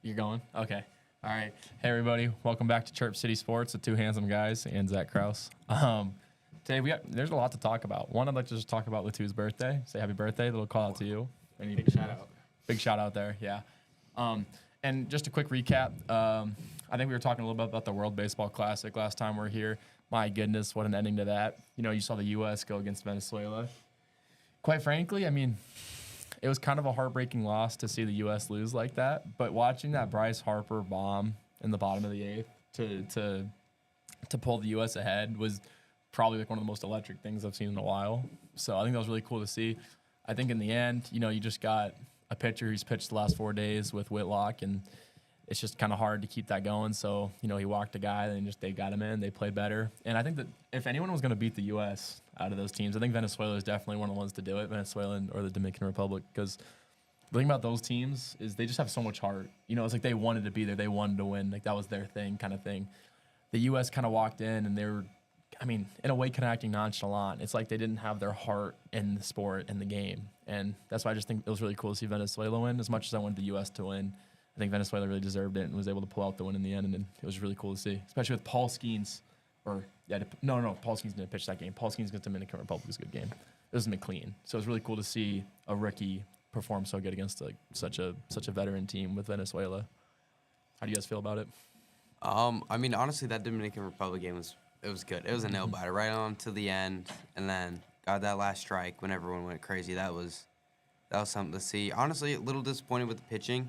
You're going? Okay. All right. Hey, everybody. Welcome back to Chirp City Sports, the two handsome guys and Zach Kraus. Today, there's a lot to talk about. One, I'd like to just talk about Latu's birthday. Say happy birthday. Little call out to you. Big shout out. Big shout out there, yeah. And just a quick recap. I think we were talking a little bit about the World Baseball Classic last time we were here. My goodness, what an ending to that. You know, you saw the U.S. go against Venezuela. Quite frankly, I mean, it was kind of a heartbreaking loss to see the U.S. lose like that. But watching that Bryce Harper bomb in the bottom of the eighth to pull the U.S. ahead was probably like one of the most electric things I've seen in a while. So I think that was really cool to see. I think in the end, you know, you just got a pitcher who's pitched the last 4 days with Whitlock, and it's just kind of hard to keep that going. So, you know, he walked a guy, and they got him in. They played better. And I think that if anyone was going to beat the U.S. out of those teams, I think Venezuela is definitely one of the ones to do it, Venezuela or the Dominican Republic, because the thing about those teams is they just have so much heart. You know, it's like they wanted to be there. They wanted to win. Like, that was their thing kind of thing. The U.S. kind of walked in, and they were, I mean, in a way, kind of acting nonchalant. It's like they didn't have their heart in the sport and the game. And that's why I just think it was really cool to see Venezuela win. As much as I wanted the U.S. to win, I think Venezuela really deserved it and was able to pull out the win in the end. And it was really cool to see, especially with Paul Skeens. Paul Skeens didn't pitch that game. Paul Skeens against Dominican Republic was a good game. It was McLean. So it was really cool to see a rookie perform so good against like such a veteran team with Venezuela. How do you guys feel about it? I mean, honestly, that Dominican Republic game was good. It was a nail biter right on to the end, and then got that last strike when everyone went crazy. That was something to see. Honestly, a little disappointed with the pitching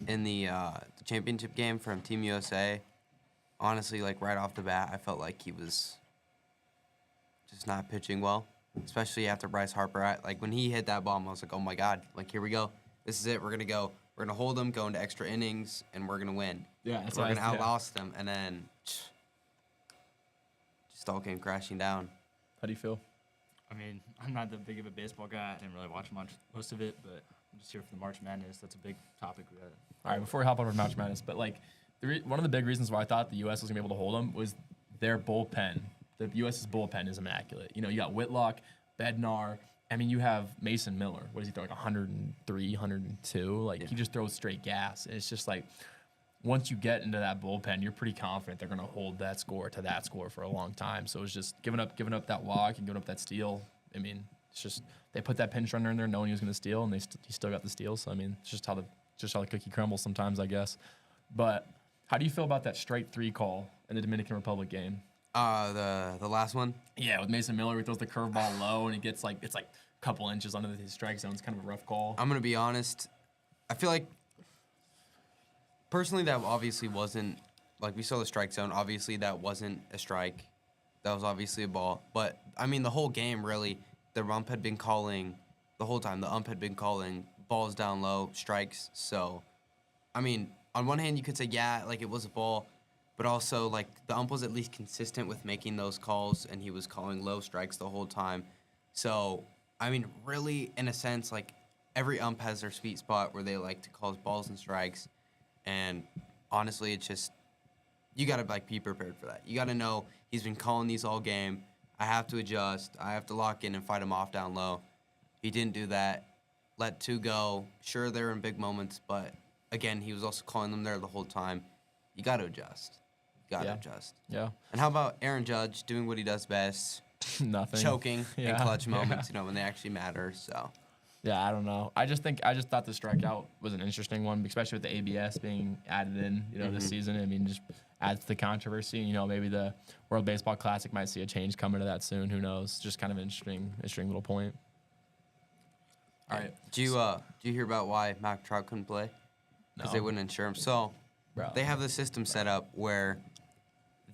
in the championship game from Team USA. Honestly, like right off the bat, I felt like he was just not pitching well, especially after Bryce Harper. Like when he hit that bomb, I was like, oh my God, like here we go. This is it. We're gonna hold them, go into extra innings, and we're gonna win. Yeah, that's we're gonna outlast them, and then just all came crashing down. How do you feel? I mean, I'm not that big of a baseball guy. I didn't really watch most of it, but I'm just here for the March Madness. That's a big topic we got. All right, before we hop over to March Madness, but like one of the big reasons why I thought the U.S. was gonna be able to hold them was their bullpen. The U.S.'s bullpen is immaculate. You know, you got Whitlock, Bednar. I mean, you have Mason Miller. What does he throw, like 103, 102? Like, He just throws straight gas. And it's just like, once you get into that bullpen, you're pretty confident they're going to hold that score to that score for a long time. So it's just giving up that walk and giving up that steal. I mean, it's just they put that pinch runner in there knowing he was going to steal, and he still got the steal. So, I mean, it's just how the cookie crumbles sometimes, I guess. But how do you feel about that strike three call in the Dominican Republic game? The last one? Yeah, with Mason Miller, he throws the curveball low, and it's like a couple inches under his strike zone. It's kind of a rough call. I'm going to be honest. I feel like, personally, that obviously wasn't, like, we saw the strike zone. Obviously, that wasn't a strike. That was obviously a ball. But, I mean, the whole game, really, the ump had been calling, the whole time, the ump had been calling balls down low, strikes. So, I mean, on one hand, you could say, yeah, like, it was a ball. But also, like, the ump was at least consistent with making those calls, and he was calling low strikes the whole time. So, I mean, really, in a sense, like, every ump has their sweet spot where they like to call balls and strikes. And honestly, it's just, you got to, like, be prepared for that. You got to know he's been calling these all game. I have to adjust. I have to lock in and fight him off down low. He didn't do that. Let two go. Sure, they're in big moments, but, again, he was also calling them there the whole time. You got to adjust. Adjust. Yeah. And how about Aaron Judge doing what he does best? Nothing. Choking in clutch moments, when they actually matter. So. Yeah, I don't know. I just thought the strikeout was an interesting one, especially with the ABS being added in, this season. I mean, just adds to the controversy. Maybe the World Baseball Classic might see a change coming to that soon. Who knows? Just kind of an interesting little point. All right. Do you hear about why Mac Trout couldn't play? Because they wouldn't insure him. So they have the system set up where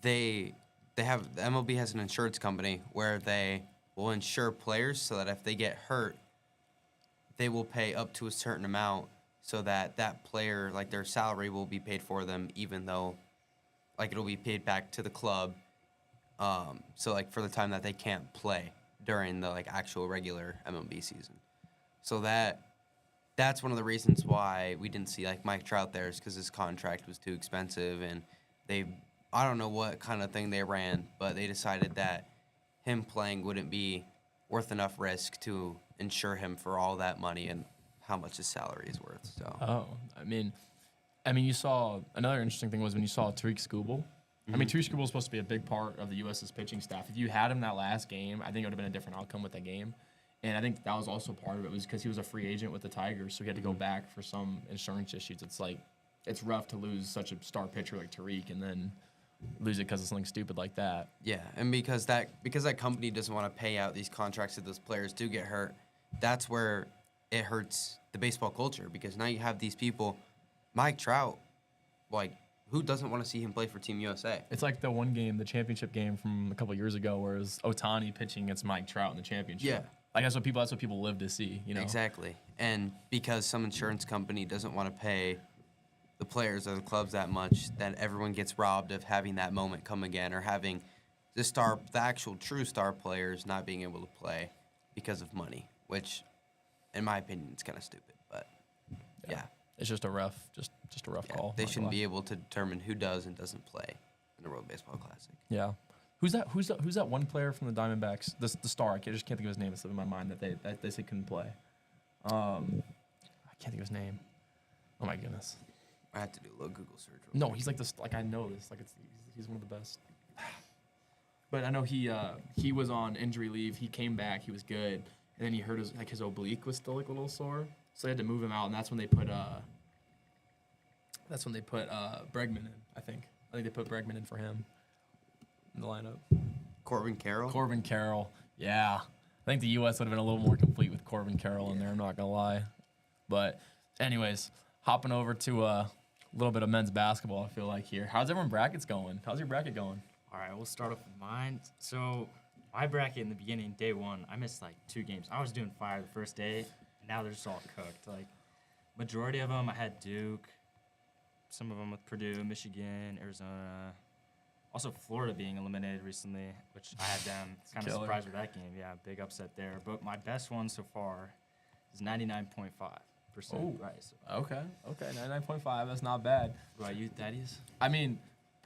the MLB has an insurance company where they will insure players so that if they get hurt, they will pay up to a certain amount so that player, like their salary will be paid for them, even though like it'll be paid back to the club. So like for the time that they can't play during the like actual regular MLB season. So that's one of the reasons why we didn't see like Mike Trout there, is because his contract was too expensive, and I don't know what kind of thing they ran, but they decided that him playing wouldn't be worth enough risk to insure him for all that money and how much his salary is worth. So. Oh, I mean, I mean, you saw another interesting thing was when you saw Tariq Skubal. I mean, Tariq Skubal was supposed to be a big part of the U.S.'s pitching staff. If you had him that last game, I think it would have been a different outcome with that game. And I think that was also part of it was because he was a free agent with the Tigers, so he had to go back for some insurance issues. It's like it's rough to lose such a star pitcher like Tariq and then lose it because of something stupid like that. Yeah, and because that company doesn't want to pay out these contracts if those players do get hurt, that's where it hurts the baseball culture because now you have these people, Mike Trout, like who doesn't want to see him play for Team USA? It's like the one game, the championship game from a couple of years ago, where it was Ohtani pitching against Mike Trout in the championship. Yeah. Like that's what people live to see, you know. Exactly. And because some insurance company doesn't want to pay the players or the clubs that much, then everyone gets robbed of having that moment come again or having the actual true star players not being able to play because of money, which in my opinion is kind of stupid, but yeah. It's just a rough call. They not shouldn't gonna be able to determine who does and doesn't play in the World Baseball Classic. Yeah. Who's that one player from the Diamondbacks? The star. I just can't think of his name. It's slipping my mind that they said couldn't play. I can't think of his name. Oh my goodness. I have to do a little Google search. No, he's like this. Like I know this. Like he's one of the best. But I know he was on injury leave. He came back. He was good, and then he hurt his oblique was still like a little sore, so they had to move him out, and that's when they put Bregman in. I think they put Bregman in for him in the lineup. Corbin Carroll? Corbin Carroll. Yeah. I think the U.S. would have been a little more complete with Corbin Carroll in there, I'm not going to lie. But anyways, hopping over to a little bit of men's basketball, I feel like here. How's everyone's brackets going? How's your bracket going? All right, we'll start off with mine. So my bracket in the beginning, day one, I missed like 2 games. I was doing fire the first day, and now they're just all cooked. Like majority of them, I had Duke, some of them with Purdue, Michigan, Arizona. Also, Florida being eliminated recently, which I had them. Kind of surprised with that game. Yeah, big upset there. But my best one so far is 99.5%. Right. So. Okay, 99.5. That's not bad. What about you, Thaddeus? I mean,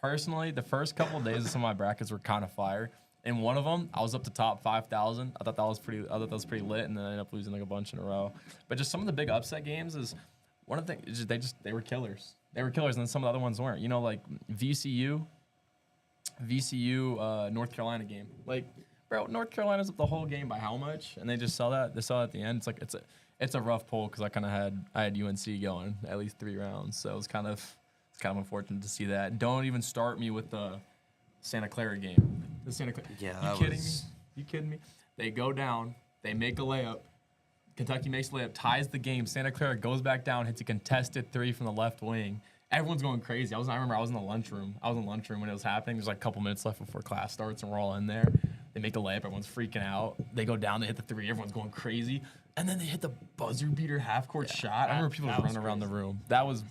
personally, the first couple of days of some of my brackets were kind of fire. In one of them, I was up to top 5,000. I thought that was pretty lit, and then I ended up losing like a bunch in a row. But just some of the big upset games is one of the things. They were killers. They were killers, and then some of the other ones weren't. You know, like VCU, North Carolina game. Like, bro, North Carolina's up the whole game by how much? And they just sell that. They sell it at the end. It's like it's a rough pull because I had UNC going at least 3 rounds, so it's kind of unfortunate to see that. Don't even start me with the Santa Clara game. The Santa Clara. Yeah, You kidding me? They go down. They make a layup. Kentucky makes a layup, ties the game. Santa Clara goes back down, hits a contested 3 from the left wing. Everyone's going crazy. I remember I was in the lunchroom. When it was happening. There's like a couple minutes left before class starts, and we're all in there. They make the layup. Everyone's freaking out. They go down. They hit the 3. Everyone's going crazy. And then they hit the buzzer beater half-court shot. I remember people running around the room. That was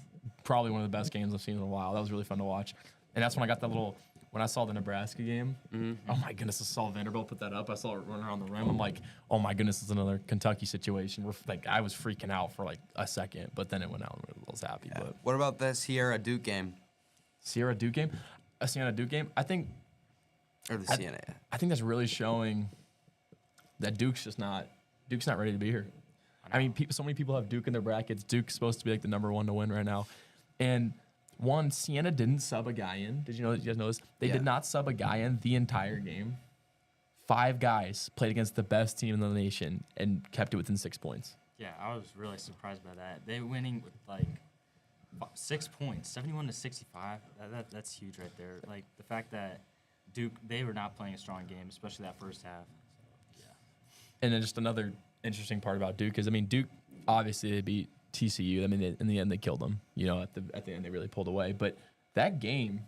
probably one of the best games I've seen in a while. That was really fun to watch. And that's when I got that little – when I saw the Nebraska game, oh my goodness, I saw Vanderbilt put that up. I saw it run around the rim. I'm like, oh my goodness, it's another Kentucky situation. I was freaking out for like a second, but then it went out and I was happy. Yeah. But What about the Sierra Duke game? Siena Duke game? I think – Or the Siena, yeah. I think that's really showing that Duke's not ready to be here. I mean, so many people have Duke in their brackets. Duke's supposed to be like the number 1 to win right now. And Siena didn't sub a guy in. Did you guys know this? They did not sub a guy in the entire game. 5 guys played against the best team in the nation and kept it within 6 points. Yeah, I was really surprised by that. They winning with like 6 points, 71-65. That's huge right there. Like the fact that Duke, they were not playing a strong game, especially that first half. So, yeah. And then just another interesting part about Duke is, I mean, Duke obviously they beat TCU. I mean, in the end they killed them. You know, at the end they really pulled away. But that game,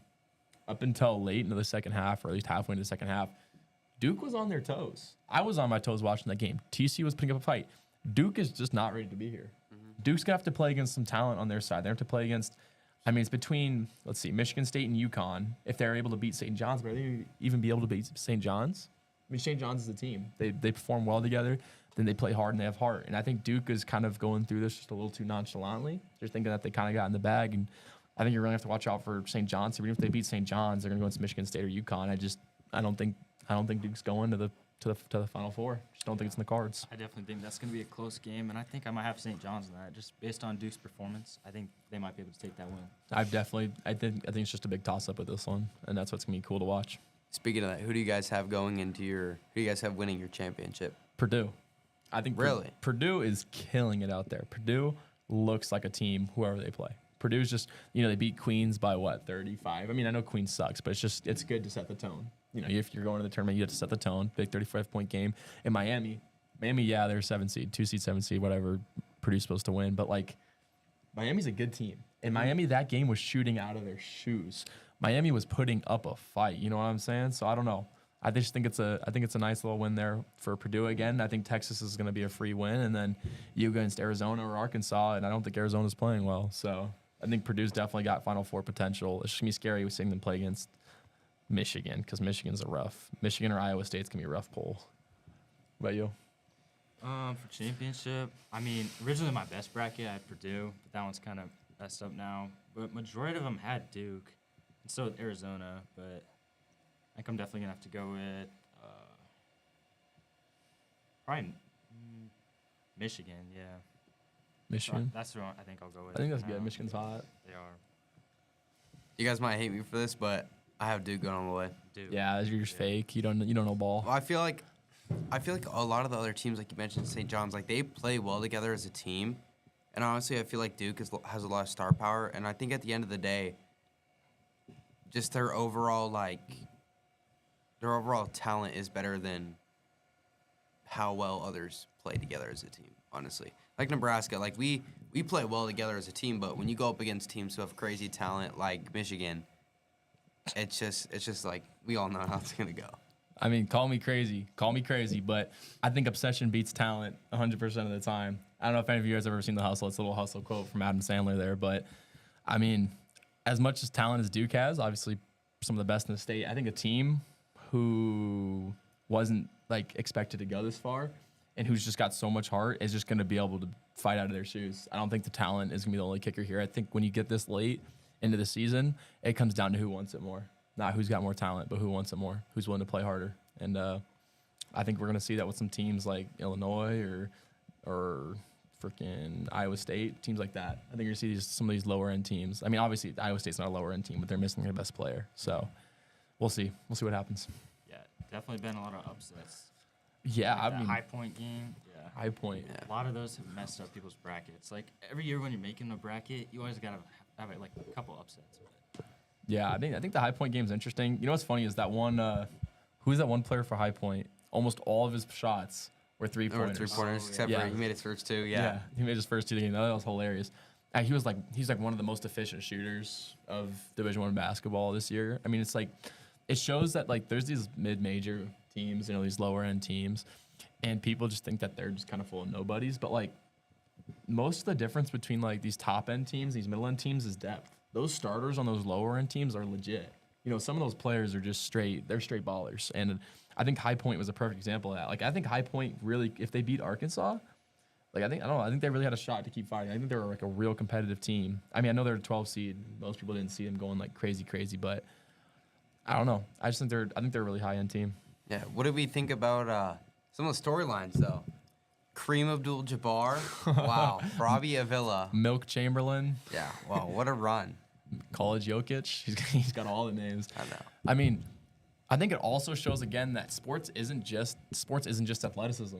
up until late into the second half, or at least halfway into the second half, Duke was on their toes. I was on my toes watching that game. TCU was putting up a fight. Duke is just not ready to be here. Duke's gonna have to play against some talent on their side. They have to play against. I mean, it's between, let's see, Michigan State and UConn. If they're able to beat St. John's, but are they even be able to beat St. John's? I mean, St. John's is a team. They perform well together. Then they play hard and they have heart. And I think Duke is kind of going through this just a little too nonchalantly. They're thinking that they kind of got in the bag. And I think you're going to have to watch out for St. John's. Even if they beat St. John's, they're going to go into Michigan State or UConn. I don't think Duke's going to the to the Final Four. Just don't think it's in the cards. I definitely think that's going to be a close game, and I think I might have St. John's in that. Just based on Duke's performance, I think they might be able to take that win. I think it's just a big toss up with this one, and that's what's gonna be cool to watch. Speaking of that, who do you guys have winning your championship? Purdue. I think Really? Purdue is killing it out there. Purdue looks like a team, whoever they play. Purdue's just, they beat Queens by 35? I mean, I know Queens sucks, but it's good to set the tone. If you're going to the tournament, you have to set the tone. Big 35-point game. And Miami, yeah, they're 7 seed, 2 seed, 7 seed, whatever. Purdue's supposed to win. But, Miami's a good team. And Miami, that game was shooting out of their shoes. Miami was putting up a fight. You know what I'm saying? So, I don't know. I just think it's a nice little win there for Purdue again. I think Texas is going to be a free win, and then you against Arizona or Arkansas, and I don't think Arizona's playing well. So I think Purdue's definitely got Final Four potential. It's just gonna be scary seeing them play against Michigan because Michigan's Michigan or Iowa State's gonna be a rough poll. What about you? For championship, I mean, originally my best bracket I had Purdue, but that one's kind of messed up now. But majority of them had Duke, and so did Arizona, but I think I'm definitely going to have to go with probably Michigan, yeah. Michigan? That's the one I think I'll go with. I think that's for good. now. Michigan's hot. They are. You guys might hate me for this, but I have Duke going all the way. Dude. Yeah, you're just fake. You don't know ball. Well, I feel like a lot of the other teams, like you mentioned, St. John's, they play well together as a team. And honestly, I feel like Duke has a lot of star power. And I think at the end of the day, just their overall talent is better than how well others play together as a team, honestly. Like Nebraska, we play well together as a team, but when you go up against teams who have crazy talent like Michigan, it's just like we all know how it's going to go. I mean, call me crazy, but I think obsession beats talent 100% of the time. I don't know if any of you guys have ever seen The Hustle. It's a little hustle quote from Adam Sandler there, but I mean, as much as talent as Duke has, obviously some of the best in the state, I think a team who wasn't expected to go this far and who's just got so much heart is just going to be able to fight out of their shoes. I don't think the talent is going to be the only kicker here. I think when you get this late into the season, it comes down to who wants it more. Not who's got more talent, but who wants it more, who's willing to play harder. And I think we're going to see that with some teams like Illinois or freaking Iowa State, teams like that. I think you're going to see some of these lower-end teams. I mean, obviously, Iowa State's not a lower-end team, but they're missing their best player. So we'll see. We'll see what happens. Yeah, definitely been a lot of upsets. Yeah, Like I that mean, High Point game. Yeah. High Point. Yeah. A lot of those have messed up people's brackets. Every year when you're making a bracket, you always gotta have a couple upsets. Yeah, I think the High Point game is interesting. You know what's funny is that one. Who's that one player for High Point? Almost all of his shots were 3-pointers. Three-pointers, Oh, yeah. except Yeah. for he made his first two. Yeah. He made his first 2 games. That was hilarious. And he's one of the most efficient shooters of Division I basketball this year. I mean, it shows that there's these mid-major teams, these lower-end teams, and people just think that they're just kind of full of nobodies. But most of the difference between these top-end teams, these middle-end teams, is depth. Those starters on those lower-end teams are legit. Some of those players are just straight ballers. And I think High Point was a perfect example of that. I think High Point really, if they beat Arkansas, I think they really had a shot to keep fighting. I think they were a real competitive team. I mean, I know they're a 12 seed. Most people didn't see them going crazy, but I don't know. I think they're a really high-end team. Yeah. What did we think about some of the storylines though? Kareem Abdul-Jabbar. Wow. Robbie Avila. Milk Chamberlain, Yeah. Wow. What a run. College Jokic. He's got all the names. I know. I mean, I think it also shows again that sports isn't just athleticism.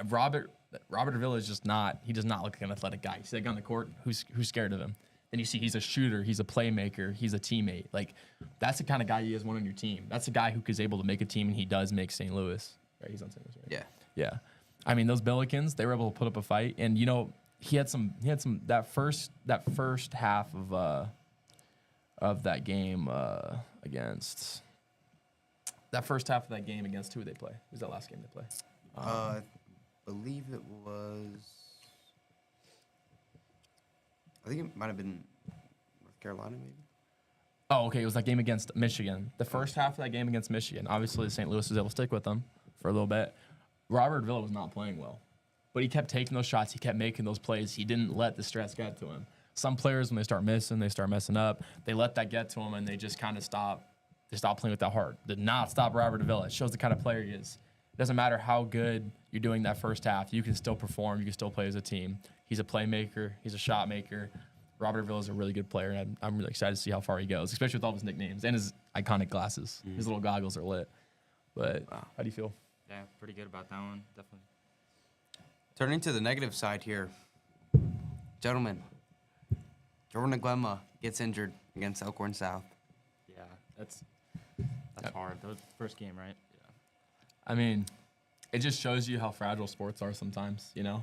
Robert Avila is just not. He does not look like an athletic guy. You see that guy on the court. Who's scared of him? Then you see he's a shooter. He's a playmaker. He's a teammate. That's the kind of guy you guys want on your team. That's the guy who is able to make a team, and he does make St. Louis. Right? He's on St. Louis, right? Yeah. Yeah. I mean, those Billikens, they were able to put up a fight, and he had some that first half of that game against that first half of that game against who did they play? Who was that last game they play? I believe it was. I think it might have been North Carolina, maybe. Oh, okay. It was that game against Michigan. The first half of that game against Michigan. Obviously, St. Louis was able to stick with them for a little bit. Robert Villa was not playing well, but he kept taking those shots. He kept making those plays. He didn't let the stress get to him. Some players, when they start missing, they start messing up. They let that get to them, and they just kind of stop. They stop playing with that heart. Did not stop Robert Avila. It shows the kind of player he is. It doesn't matter how good you're doing that first half. You can still perform. You can still play as a team. He's a playmaker. He's a shot maker. Robert Villa is a really good player, and I'm really excited to see how far he goes, especially with all of his nicknames and his iconic glasses. His little goggles are lit. But how do you feel? Yeah, pretty good about that one. Definitely. Turning to the negative side here, gentlemen, Jordan Aglemma gets injured against Elkhorn South. Yeah, that's hard. That was the first game, right? Yeah. I mean, it just shows you how fragile sports are sometimes, you know?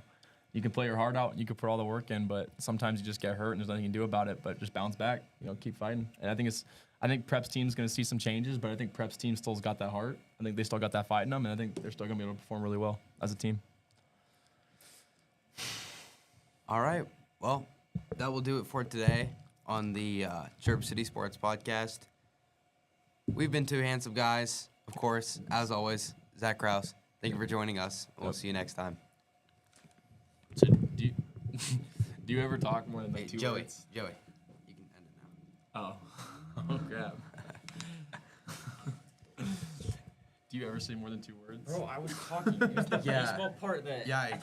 You can play your heart out, and you can put all the work in, but sometimes you just get hurt and there's nothing you can do about it, but just bounce back, you know, keep fighting. And I think Prep's team's going to see some changes, but I think Prep's team still's got that heart. I think they still got that fight in them, and I think they're still going to be able to perform really well as a team. All right. Well, that will do it for today on the Chirp City Sports Podcast. We've been two handsome guys, of course, as always. Zach Krause, thank you for joining us. We'll see you next time. So do you ever talk more than like two Joey, words? Joey, you can end it now. Oh crap. Do you ever say more than 2 words? Bro, I was talking. It was the Yeah. baseball part that. Yeah,